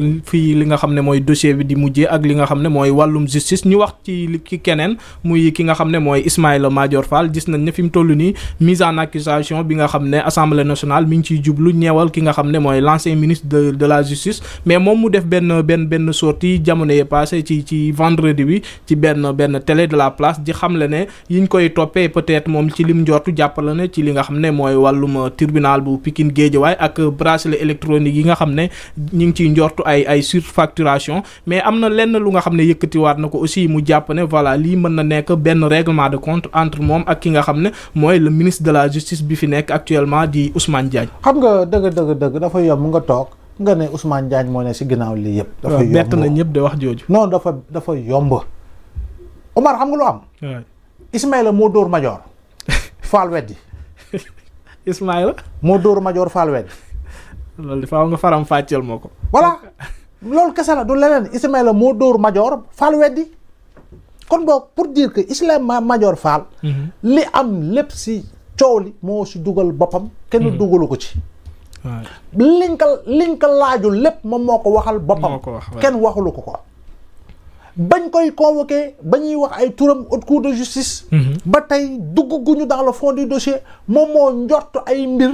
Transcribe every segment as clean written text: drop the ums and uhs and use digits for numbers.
fii li nga xam ne mooy dossier bi di mujjee ak li nga xam ne mooy wàllum justice ñu wax ci keneen muy ki nga xam ne mooy Ismaïla Madior Fall gis nañ ne fi mu toll nii mise en accusation bi nga xam ne assemblée nationale mi ngi ciy jublu ñeewal ki nga xam ne mooy l'ancien ministre de la justice mais moom mu def benn sortie jamono yee passé ci vendredi bi ci benn télé de la place di xam le ne yiñ koy toppee peut-être moom ci lim njortu jàppale ne ci li nga xam ne mooy wàllum tribunal bu Pikine Guédiawaye ak bracelet électronique yi nga xam ne ñi ngi ciy njortu ay surfacturation mais am na lenn lu nga xam ne yëkkatiwaat na ko aussi mu jàpp ne voilà lii mën na nekk benn règlement de compte entre moom ak ki nga xam ne mooy le ministre de la justice bi fi nekk actuellement di Ousmane Diagne. xam nga dëgg dafa yomb nga toog nga ne Ousmane Diagne moo ne si ginnaaw lii yëpp. dafa yomb bett na ñëpp de wax jooju. non dafa yomb. Omar xam nga lu am. waaw Ismaïla moo dóor Madior Fall weddi. Ismaïla moo dóor Madior Fall weddi. loolu faaw nga faram fàcceel moo ko. voilà loolu kese la du leneen Ismaïla moo dóor Madior Fall weddi kon boog pour dire que Ismaïla Madior Fall. li am lépp si coow li moo si dugal boppam. kenn dugalu ko ci. liñ ko laajul lépp moom moo ko waxal boppam. kenn waxulu ko. bañ koy convoqué ba ñuy wax ay turam haute cour de justice. ba tey dugguñu dans le fond du dossier moom moo njort ay mbir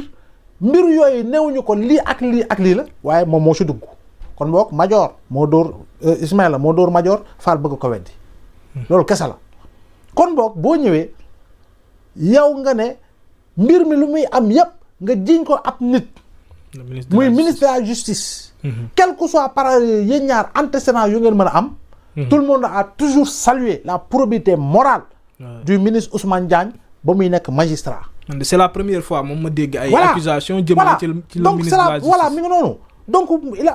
yooyu newuñu ko lii ak lii la waaye moom moo si dugg kon boog Madior moo dóor Ismaïla moo dóor Madior Fall bëgg ko weddi loolu kese la kon boog boo ñëwee yow nga ne mbir mi lu muy am yépp nga jiñ ko ab nit muy ministre de la justice quel que soit par yéen ñaar antécédents yu ngeen mën a am tout le monde a toujours salué la probité morale du ministre Ousmane Diagne ba muy nekk magistrat. C'est la première fois moom ma dégg ay accusations jëmale ci le ministre de la justice. voilà mi ngi noonu donc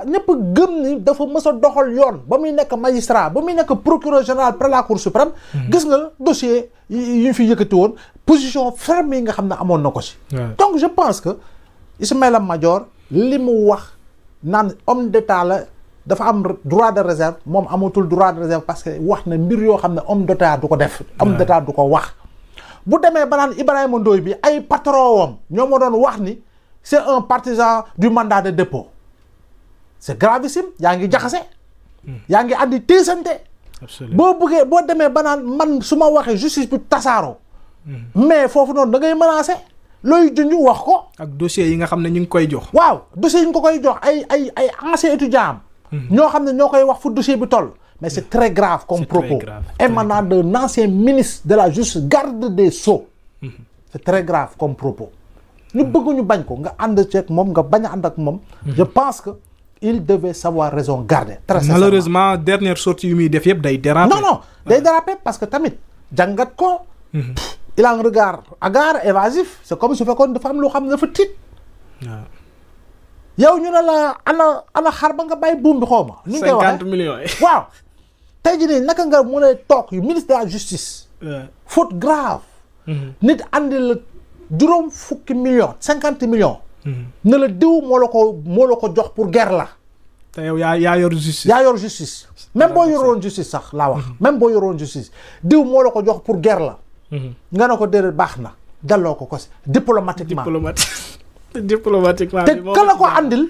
ñëpp gëm ni dafa mës a doxal yoon ba muy nekk magistrat ba muy nekk procureur général près la cour suprême. gis nga dossier yi ñu fi yëkkati woon position ferme yi nga xam ne amoon na ko si. donc je pense que Ismaïla Madior li mu wax naan homme d'état la. dafa am droit de réserve moom amatul droit de réserve parce que wax na mbir yoo xam ne homme d'état du ko def. homme d'état du ko wax. bu demee ba naan Ibrahima Ndoye bi ay patron wam ñoo ma doon wax ni c'est un partisan du mandat de dépôt c'est gravissime yaa ngi jaxase. yaa ngi andi téesante. boo bëggee boo demee ba naan man su ma waxee justice bi tasaaroo. mais foofu noonu da ngay menacer. looy junj wax ko. ak dossiers yi nga xam ne ñu ngi koy jox. waaw dossiers yi ñu ko koy jox ay anciens étudiants ñoo xam ne ñoo koy wax fu dossier bi toll. mais c'est très grave comme propos émanant d'un ancien ministre de la justice garde des Sceaux. C'est très grave comme propos. ñu bëgg ñu bañ ko nga ànd ceeg moom nga bañ a ànd ak moom. je pense que il devait savoir raison garder. très sincèrement malheureusement dernière sortie yu muy def yëpp day déraper. non day déraper parce que tamit jàngat ko. il a un regard hagard évasif c'est comme su fekkoon dafa am loo xam ne dafa tiit. yow ñu ne la ana xar ba nga bàyyi buum bi xaw ma. ni nga koy waxee 50 millions yi. waaw tey jii nii naka nga mën a toog yu ministre de la justice. faute grave. nit andi la juróom fukki millions 50 millions. ne la diw moo la ko jox pour guerre la. te yow yaa yor justice. yaa yor justice. même boo yoroon justice sax laa wax. même boo yoroon justice diw moo la ko jox pour guerre la. nga ne ko déedéet baax na delloo ko si diplomatiquement. diplomatiquement te ka la ko andil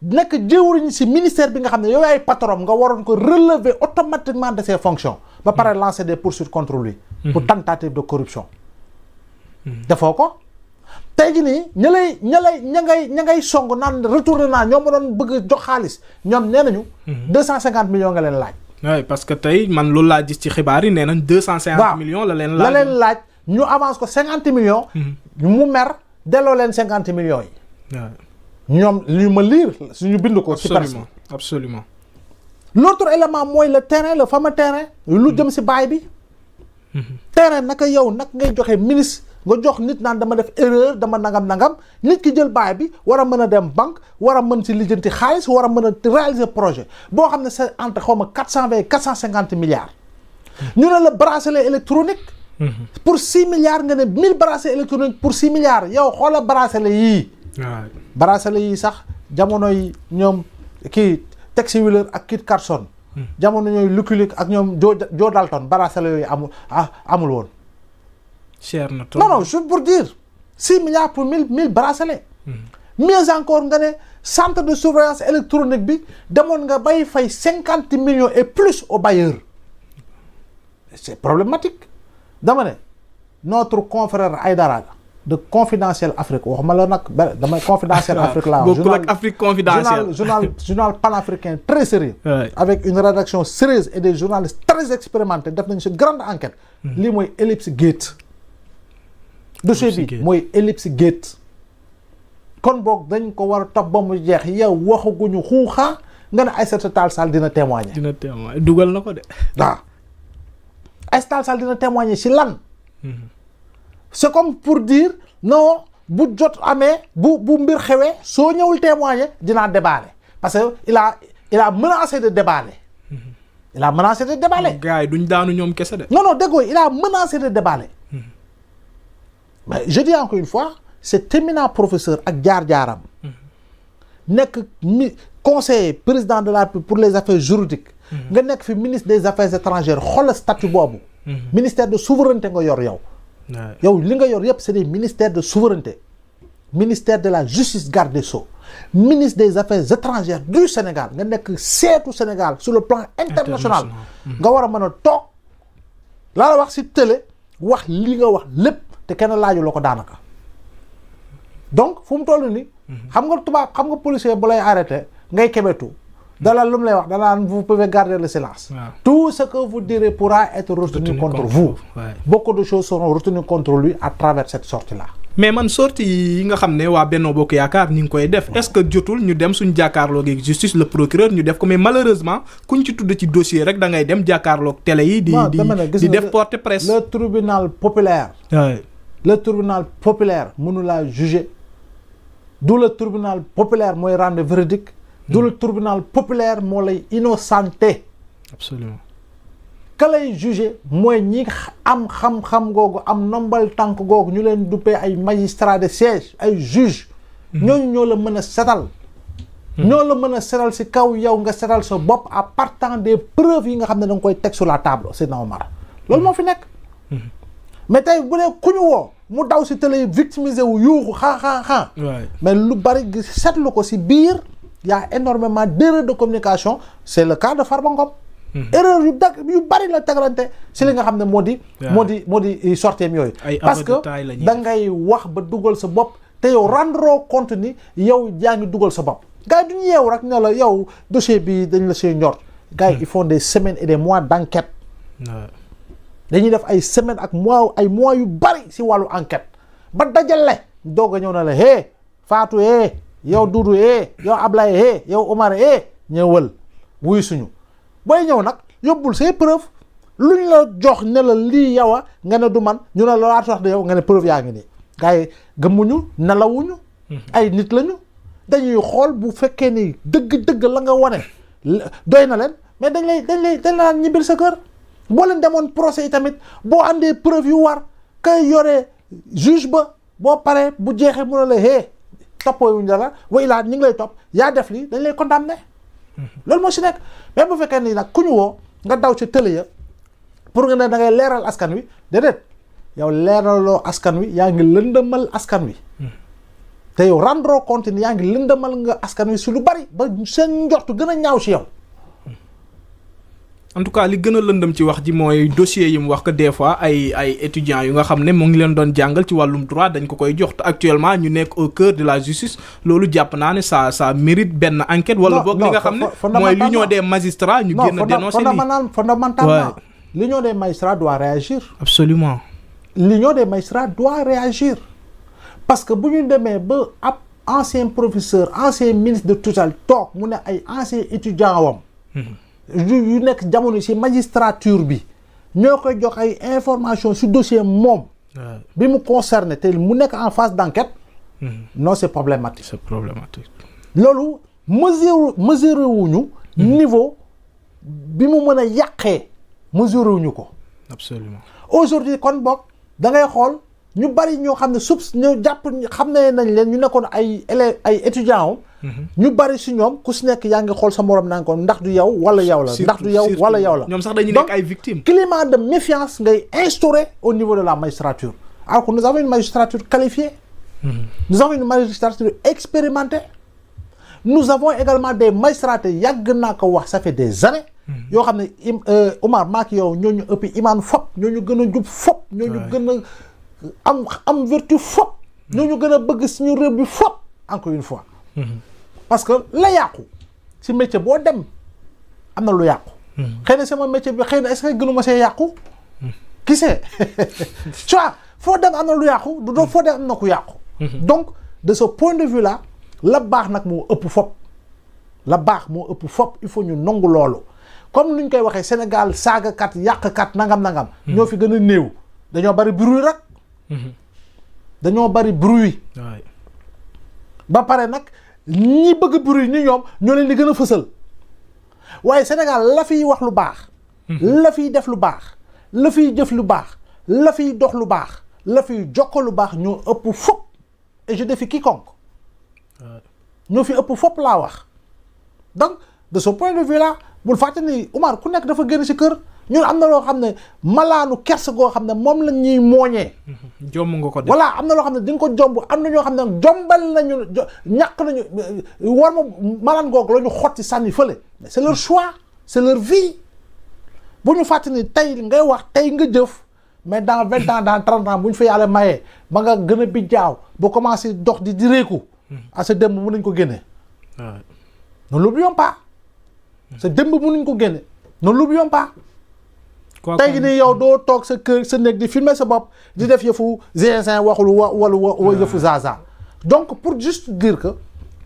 nekk jëwriñ si ministère bi nga xam ne yow yaay patron nga waroon ko relever automatiquement de ses fonctions. ba pare lancer des poursuites contre lui. pour tentative de corruption. defoo ko tey jii nii ña ngay song naan retourné naa ñoo ma doon bëgg jox xaalis ñoom nee nañu. 250 millions nga leen laaj. oui parce que tey man loolu laa gis ci xibaar yi nee nañ 250 millions la leen laaj ñu avance ko 50 millions. mu mer delloo leen 50 millions yi. ñoom li ma lire suñu bind ko. ci personne absolument. l'autre élément mooy le terrain le fameux terrain. lu jëm si baay bi. terrain naka yow nag ngay joxe ministre nga jox nit naan dama def erreur dama nangam nit ki jël baay bi war a mën a dem banque war a mën si lijjanti xaalis war a mën a réaliser projet boo xam ne c'est entre xaw ma 420 450 milliards. ñu ne la bracelet électronique. pour 6 milliards nga ne 1000 bracelets électroniques pour 6 milliards yow xoola bracelet yii. waaw bracelet yii sax jamono yi ñoom kii Tex Willer ak Kit Carson. jamono ñooy Lucky Luke ak ñoom Joe Dalton bracelet yooyu amul woon. cher na trop non juste pour dire 6 milliards pour 1000 bracelets. mieux encore nga ne centre de surveillance électronique bi demoon nga bay fay 50 millions et plus au bailleur. C'est problématique. dama ne notre confrère Aïdara de Confidentiel Afrique waxuma la nag damay Confidentiel Afrique laa bokkul ak Afrique confidentielle journal panafricain très sérieux avec une rédaction sérieuse et des journalistes très expérimentés def nañu si grande enquête lii mooy Ellipse Gate dossier bi mooy Ellipse Gate kon boog dañ ko war a topp ba mu jeex yow waxaguñu xuuxaa nga ne Aïssata Tall Sall dina témoigner dugal na ko de waaw Aïssata Tall Sall dina témoigner si lan c'est comme pour dire non bu jot amee bu mbir xewee soo ñëwul témoigner dinaa déballer parce que il a menacé de déballer. il a menacé de déballer. gars yi duñ daanu ñoom kese de. non déggoo il a menacé de déballer. mais je dis encore une fois cet éminent professeur ak jaar-jaaram. nekk conseiller président de la République pour les affaires juridiques. nga nekk fi ministre des affaires étrangères xoolal statut boobu. ministère de souveraineté nga yor yow. yow li nga yor yëpp c'est des ministères de souveraineté ministère de la justice garde des sceaux ministre des affaires étrangères du Sénégal nga nekk seetu Sénégal sur le plan international nga war a mën a toog laa la wax ci télé wax li nga wax lépp te kenn laaju la ko daanaka donc fu mu toll ni xam nga tubaab xam nga policier bu lay arrêté ngay kebetu dalal lu mu lay wax danaan vous pouvez garder le silence. Tout ce que vous direz pourra être retenu contre vous. Beaucoup de choses seront retenues contre lui à travers cette sortie-là. mais man sortie yi nga xam ne waa Benno Bokk Yaakaar ñu ngi koy def est-ce que jotul ñu dem suñu jàkkaarloog ak justice le procureur ñu def ko mais malheureusement kuñ ci tudd ci dossier rek da ngay dem jàkkaarloog télé yi. di def porte presse. le tribunal populaire. le tribunal populaire mënu laa juger. du le tribunal populaire mooy rendre verdict. du le tribunal populaire moo lay innocenté. Absolument. ka lay jugé mooy ñi am xam-xam googu am nombal tànk googu ñu leen duppee ay magistrat de siège ay juge ñooñu ñoo la mën a setal ñoo la mën a setal si kaw yow nga setal sa bopp à partant des preuves yi nga xam ne da nga koy teg sur la table Seydina Omar loolu moo fi nekk mais tey bu dee ku ñu woo mu daw si télé yi victimisé wu yuuxu xaa mais lu bari seetlu ko si biir y a énormément d'erreurs de communication c'est le cas de Farba Ngom erreur yu bari la tegalante si li nga xam ne moo di sorteem yooyu parce que da ngay wax ba dugal sa bopp te yow rendre compte ni yow yaa ngi dugal sa bopp gars yi duñu yeew rek ne la yow dossier bi dañ la see ñor gars yi ils font des semaines et des mois d'enquête dañuy def ay semaines ak mois yu bari si wàllu enquête ba dajale doog a ñëw na la hé Fatou yow Doudou yow Ablaye yow Omar ñëwal wuy suñu booy ñëw nag yóbbul say preuve luñ la jox ne la lii yow a nga ne du man ñu ne la laata wax de yow nga ne preuve yaa ngi nii gars yi gëmmuñu nelawuñu ay nit lañu dañuy xool bu fekkee ni dëgg-dëgg la nga wane doy na leen mais dañ la ñibbil sa kër boo leen demoon procès yi tamit boo àndee preuve yu war kay yore juge ba boo paree bu jeexee mu ne la toppoo wuñ la way laa ñu ngi lay topp yaa def lii dañ lay condamné loolu moo si nekk mais bu fekkee ni nag ku ñu woo nga daw ci télé ya pour nga ne da ngay leeral askan wi déedéet yow leeraloo askan wi yaa ngi lëndëmal askan wi te yow rendre compte ni yaa ngi lëndëmal nga askan wi si lu bari ba seen njortu gën a ñaaw si yow. en tout cas li gën a lëndëm ci wax ji mooy dossier yi mu wax que des fois ay étudiants yu nga xam ne mu ngi leen doon jàngal ci wàllum droit dañ ko koy jox te actuellement ñu nekk au cœur de la justice loolu jàpp naa ne ça mérite benn enquête. wala boog li nga xam ne mooy l'union des magistrats ñu génn dénoncer lii fondamentalement l'union des magistrats doit réagir. absolument. l'union des magistrats doit réagir parce que bu ñu demee ba ab ancien professeur ancien ministre de tutelle toog mu ne ay ancien étudiant wam yu nekk jamono ci magistrature bi ñoo koy jox ay information ci dossier moom bi mu concerné te mu nekk en phase d'enquête non c'est problématique. c'est problématique. loolu mesuré wuñu niveau bi mu mën a yàqee mesuré wuñu ko. absolument. aujourd'hui kon boog da ngay xool ñu bari ñoo xam ne ñu jàpp xam ne nañ leen ñu nekkoon ay élèves ay étudiants ñu bari si ñoom ku si nekk yaa ngi xool sa morom naan ko ndax du yow wala yow la. ndax du yow wala yow la. ñoom sax dañu nekk ay victimes. climat de méfiance ngay instaurer au niveau de la magistrature alors que nous avons une magistrature qualifiée. nous avons une magistrature expérimentée nous avons également des magistrats yàgg naa ko wax ça fait des années yoo xam ne Omar maak yow ñooñu ëpp imaan fop ñooñu gën a jub fop ñooñu gën a am vertu fop ñooñu gën a bëgg suñu réew bi fop encore une fois parce que la yàqu si métier boo dem am na lu yàqu xëy na sama métier bi xëy na est-ce que gënuma see yàqu qui sait tu vois foo dem am na lu yàqu du doon foo dem am na ku yàqu donc de ce point de vue là la baax nag moo ëpp fop la baax moo ëpp fop il faut ñu nangu loolu comme ni ñu koy waxee Sénégal saagakat yàqkat nangam ñoo fi gën a néew dañoo bari bruit rek dañoo bari bruit ba pare nag ñi bëgg bruit ni ñoom ñoo leen di gën a fësal waaye Sénégal la fiy wax lu baax la fiy def lu baax la fiy jëf lu baax la fiy dox lu baax la fiy jokko lu baax ñoo ëpp fop et je défie quiconque ñoo fi ëpp fop laa wax donc de ce point de vue là bul fàtte ni Omar ku nekk dafa génn ci kër ñun am na loo xam ne malaanu kersa goo xam ne moom la ñuy mooñee jomb nga ko def voilà am na loo xam ne di nga ko jomb am na ñoo xam ne jombal nañu ñàkk nañu war ma malaan goog la ñu xotti sànni fële mais c'est leur choix c'est leur vie bu ñu fàtte ni tey ngay wax tey nga jëf mais dans 20 ans dans 30 ans bu ñu fa yàlla mayee ba nga gën a bi jaaw ba commencé dox di réeku à sa démb mën nañ ko génne ne l'oublions pas sa démb mën nañ ko génne ne l'oublions pas tey gi nii yow doo toog sa kër sa néeg di filmer sa bopp di def yëfu zinzin waxul wala yëfu zaza donc pour juste dire que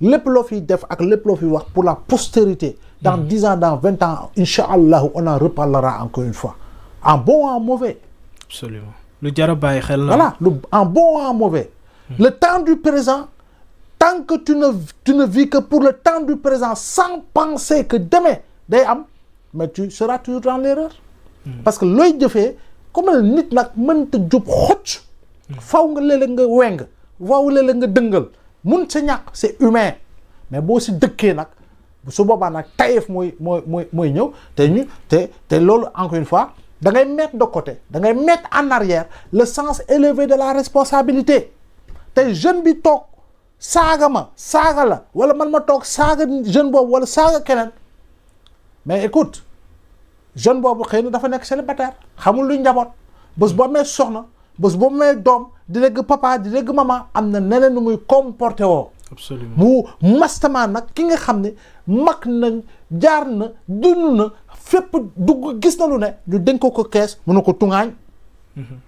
lépp loo fiy def ak lépp loo fiy wax pour la postérité dans 10 ans dans 20 ans inch'Allah on en reparlera encore une fois en bon ou en mauvais absolument lu jar a bàyyi xel la voilà en bon ou en mauvais le temps du présent tant que tu ne vis que pour le temps du présent sans penser que demain day am mais tu seras toujours dans l'erreur parce que looy jëfee comme ne nit nag mënta jub xocc faw nga léeg-léeg nga weng faw léeg-léeg nga dëngal mun sa ñàkk c'est humain mais boo si dëkkee nag su boobaa nag tayeef mooy ñëw te loolu encore une fois da ngay mettre de côté da ngay mettre en arrière le sens élevé de la responsabilité te jeune bi toog saaga la wala man ma toog saaga jeune boobu wala saaga keneen mais écoute jeune boobu xëy na dafa nekk célibataire xamul luy njaboot bés bu amee soxna bés bu amee doom di dégg papa di dégg maman am na neneen nu muy comporté woo absolument mu mastamaan nag ki nga xam ne mag nañ jaar na dund na fépp dugg gis na lu ne ñu dénk ko kees mënu ko tungaañ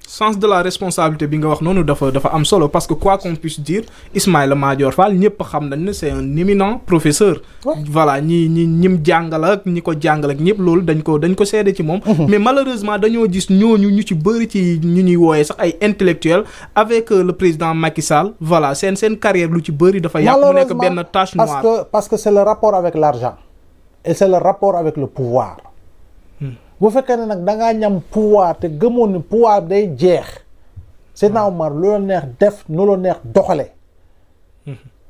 sens de la responsabilité bi nga wax noonu dafa am solo parce que quoi qu'on puisse dire Ismaïla Madior Fall ñëpp xam nañ ne c'est un éminent professeur voilà ñim jàngal ak ñi ko jàngal ak ñëpp loolu dañ ko seede ci moom mais malheureusement dañoo gis ñooñu ñu ci bëri ci ñu ñuy wooyee sax ay intellectuels avec le président Macky Sall voilà seen carrière lu ci bëri dafa yàq mu nekk benn tache noire parce que c'est le rapport avec l'argent et c'est le rapport avec le pouvoir bu fekkee ne nag da ngaa ñam pouvoir te gëmoon ni pouvoir day jeex Seydina Omar lu la neex def nu la neex doxale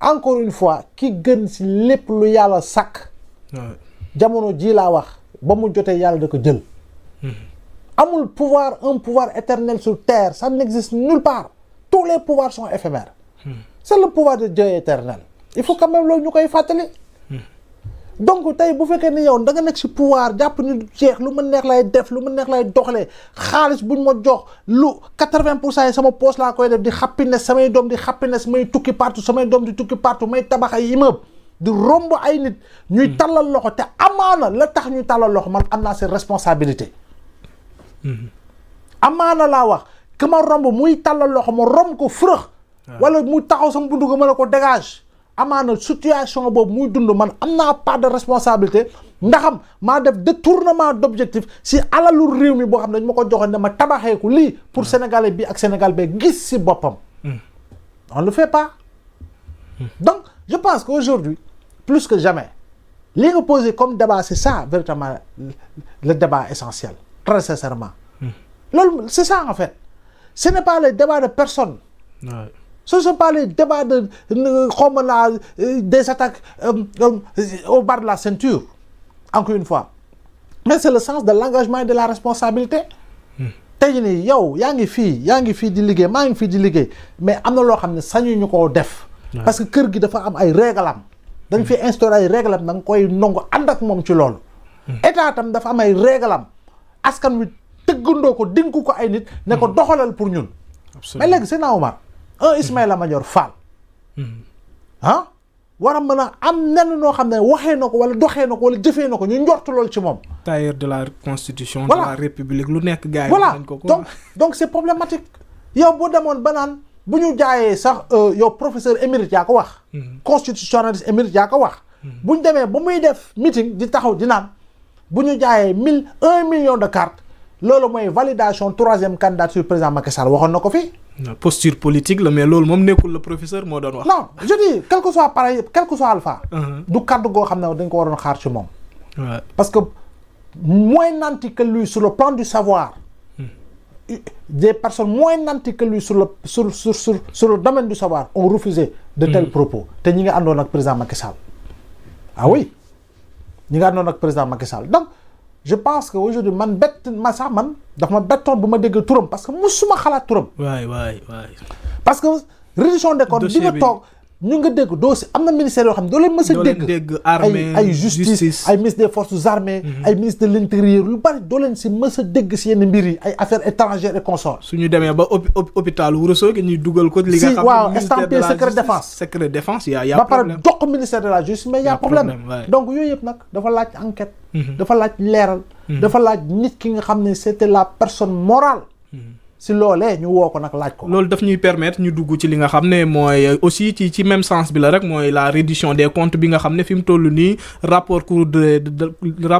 encore une fois ki gën si lépp lu yàlla sàkk jamono ji laa wax ba mu jotee yàlla da ko jël amul pouvoir un pouvoir éternel sur terre ça n'existe nulle part tous les pouvoirs sont éphémères c'est le pouvoir de Dieu éternel il faut quand même loolu ñu koy fàttali donc tey bu fekkee ne yow da nga nekk ci pouvoir jàpp ni du jeex lu ma neex lay def lu ma neex lay doxalee xaalis buñ ma jox lu 80% yi sama poche laa koy def di happiness samay doom di happiness may tukki partout samay doom di tukki partout may tabax ay immeuble di romb ay nit ñuy tallal loxo te amaana la tax ñuy tallal loxo man am naa seen responsabilité amaana laa wax que ma romb muy tallal loxo ma romb ko fërëx wala mu taxaw sama buntu ga mën a ko dégage amaana situation boobu muy dund man am naa part de responsabilité ndaxam maa def détournement d'objectif si alalu réew mi boo xam ne dañ ma ko joxoon ne ma tabaxeeku lii pour sénégalais bi ak sénégal bi gis si boppam on le fait pas donc je pense qu'aujourd'hui plus que jamais li nga posé comme débat c'est ça véritablement le débat essentiel très sincèrement loolu c'est ça en fait ce n'est pas le débat de personne ce ne sont pas les débats des attaques au bas de la ceinture, encore une fois. Mais c'est le sens de l'engagement et de la responsabilité. tey jii nii yow yaa ngi fii di liggéey maa ngi fii di liggéey mais am na loo xam ne sañu ñu koo def. parce que kër gi dafa am ay réglam dañ fi instauré ay règle am da nga koy nangu ànd ak moom ci loolu. état tam dafa am ay règle am askan wi tëggandoo ko dénku ko ay nit ne ko doxalal pour ñun. mais léegi c'est na Omar Ismaïla Madior Fall. war a mën a am nenn noo xam ne waxee na ko wala doxee na ko wala jëfee na ko ñu njortu loolu ci moom. tailleur de la constitution. Voilà. de la république lu nekk gars yi. voilà nañ ko donc c'est problématique. yow boo demoon ba naan bu ñu jaayee sax yow professeur émérite yaa ko wax. constitutionnaliste émérite yaa ko wax. bu ñu demee ba muy def meeting di taxaw di naan bu ñu jaayee 1 million de cartes loolu mooy validation 3e candidature président Macky Sall waxoon na ko fi. posture politique la mais loolu moom nekkul le professeur moo doon wax. non je dis quel que soit pareil quel que soit alpha. du kaddu goo xam ne dañ ko waroon xaar ci moom. Ouais. parce que moins nantis que lui sur le plan du savoir. Des personnes moins nantis que lui sur le domaine du savoir ont refusé de tels propos te ñi nga àndoon ak président Macky Sall. ah oui ñi nga àndoon ak président Macky Sall donc je pense que aujourd'hui man daf ma bettoon bu ma dégg turam parce que musuma xalaat turam. waay. parce que reddition des comptes di nga toog ñu nga dégg dossier am na ministère yoo xam ne doo leen mës a dégg armée ay justice ay ministre des forces armées ay ministre de l'intérieur lu bari doo leen si mës a dégg si yenn mbir yi ay affaires étrangères et consorts. suñu demee ba hôpital Ourossogui ñuy dugal ko li nga xam waaw estampé secret défense y a ba pare problème jox ko ministère de la justice mais y a problème donc yooyu yëpp nag dafa laaj enquête dafa laaj leeral dafa laaj nit ki nga xam ne c'était la personne morale si loolee ñu woo ko nag laaj ko. loolu daf ñuy permettre ñu dugg ci li nga xam ne mooy aussi ci même sens bi la rek mooy la reddition des comptes bi nga xam ne fi mu toll nii rapport Cour